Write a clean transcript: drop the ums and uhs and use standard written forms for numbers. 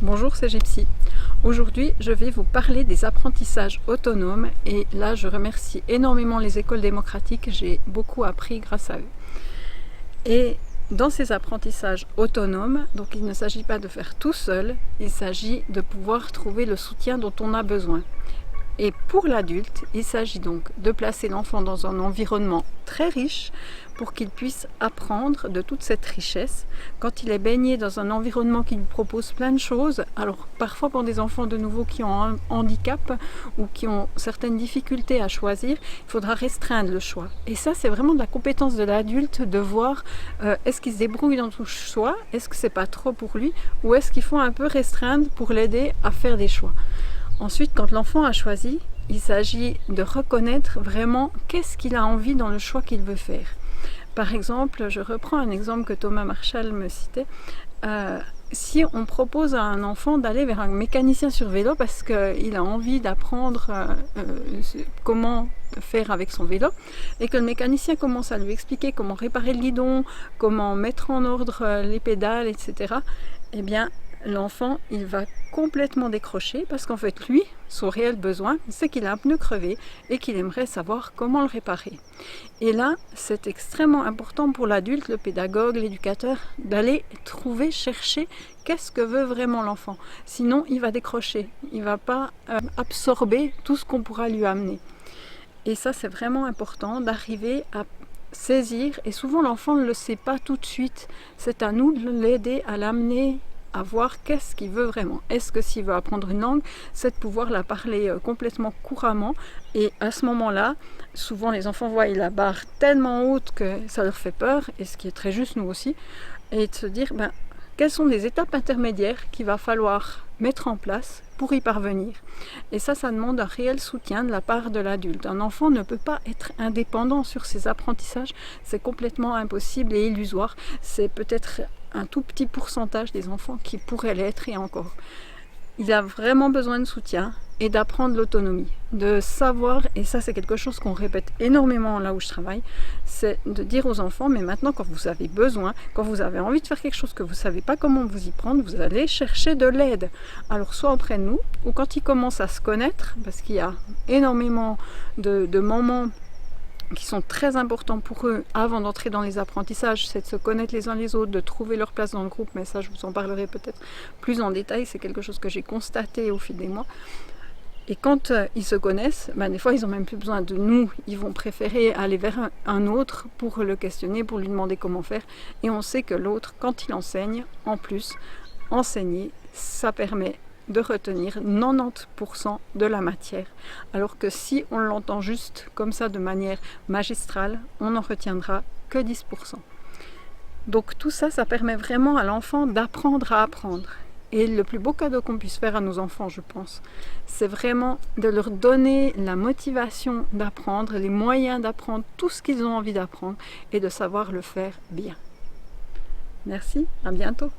Bonjour, c'est Gypsy. Aujourd'hui, je vais vous parler des apprentissages autonomes et là, je remercie énormément les écoles démocratiques. J'ai beaucoup appris grâce à eux. Et dans ces apprentissages autonomes, donc il ne s'agit pas de faire tout seul, il s'agit de pouvoir trouver le soutien dont on a besoin. Et pour l'adulte, il s'agit donc de placer l'enfant dans un environnement très riche pour qu'il puisse apprendre de toute cette richesse. Quand il est baigné dans un environnement qui lui propose plein de choses, alors parfois pour des enfants de nouveau qui ont un handicap ou qui ont certaines difficultés à choisir, il faudra restreindre le choix. Et ça, c'est vraiment de la compétence de l'adulte de voir est-ce qu'il se débrouille dans tout choix, est-ce que c'est pas trop pour lui, ou est-ce qu'il faut un peu restreindre pour l'aider à faire des choix. Ensuite, quand l'enfant a choisi, il s'agit de reconnaître vraiment qu'est-ce qu'il a envie dans le choix qu'il veut faire. Par exemple, je reprends un exemple que Thomas Marshall me citait. Si on propose à un enfant d'aller vers un mécanicien sur vélo parce qu'il a envie d'apprendre comment faire avec son vélo et que le mécanicien commence à lui expliquer comment réparer le guidon, comment mettre en ordre les pédales, etc., eh bien, l'enfant, il va complètement décrocher parce qu'en fait, lui, son réel besoin, c'est qu'il a un pneu crevé et qu'il aimerait savoir comment le réparer. Et là, c'est extrêmement important pour l'adulte, le pédagogue, l'éducateur, d'aller trouver, chercher qu'est-ce que veut vraiment l'enfant. Sinon, il va décrocher, il ne va pas absorber tout ce qu'on pourra lui amener. Et ça, c'est vraiment important d'arriver à saisir, et souvent l'enfant ne le sait pas tout de suite. C'est à nous de l'aider à l'amener à voir qu'est-ce qu'il veut vraiment. Est-ce que s'il veut apprendre une langue, c'est de pouvoir la parler complètement couramment, et à ce moment-là, souvent les enfants voient la barre tellement haute que ça leur fait peur, et ce qui est très juste nous aussi, et de se dire quelles sont les étapes intermédiaires qu'il va falloir mettre en place pour y parvenir. Et ça demande un réel soutien de la part de l'adulte. Un enfant ne peut pas être indépendant sur ses apprentissages, c'est complètement impossible et illusoire. C'est peut-être un tout petit pourcentage des enfants qui pourraient l'être, et encore. Il a vraiment besoin de soutien et d'apprendre l'autonomie, de savoir, et ça c'est quelque chose qu'on répète énormément là où je travaille, c'est de dire aux enfants, mais maintenant quand vous avez besoin, quand vous avez envie de faire quelque chose que vous ne savez pas comment vous y prendre, vous allez chercher de l'aide. Alors soit auprès de nous, ou quand ils commencent à se connaître, parce qu'il y a énormément de moments qui sont très importants pour eux avant d'entrer dans les apprentissages, c'est de se connaître les uns les autres, de trouver leur place dans le groupe, mais ça je vous en parlerai peut-être plus en détail, c'est quelque chose que j'ai constaté au fil des mois. Et quand ils se connaissent, des fois ils n'ont même plus besoin de nous, ils vont préférer aller vers un autre pour le questionner, pour lui demander comment faire, et on sait que l'autre, quand il enseigne, en plus, enseigner, ça permet de retenir 90% de la matière, alors que si on l'entend juste comme ça de manière magistrale, on n'en retiendra que 10%. Donc tout ça, ça permet vraiment à l'enfant d'apprendre à apprendre. Et le plus beau cadeau qu'on puisse faire à nos enfants, je pense, c'est vraiment de leur donner la motivation d'apprendre, les moyens d'apprendre tout ce qu'ils ont envie d'apprendre et de savoir le faire bien. Merci, à bientôt.